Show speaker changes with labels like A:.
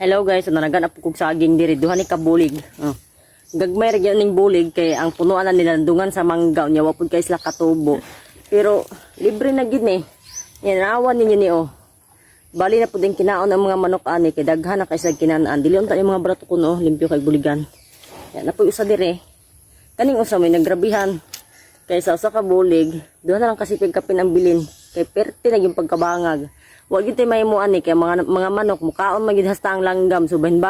A: Hello guys, nanagan po kog saging diri duha ni ka bulig. Gagmay ra gyud ning bulig kay ang punuan na nila dungan sa manggaw nya wa pud kay sila katubo. Pero libre na gid ni. Yan awan ninyo ni oh. Bali na pud ang kinaon ang mga manok ani kay daghan na kay sa kinanaan. Dili unta yung mga brato kuno limpyo kay buligan. Yan na po usa dire. Kaning usa may nagrabihan. Kay sa usa ka bulig, duha na lang kasipig kapin ang bilin. Kay perti na yung pagkabangag. Wa gyud tay mahimuan ni kay mga manok mukaon magid hasta ang langgam so bahin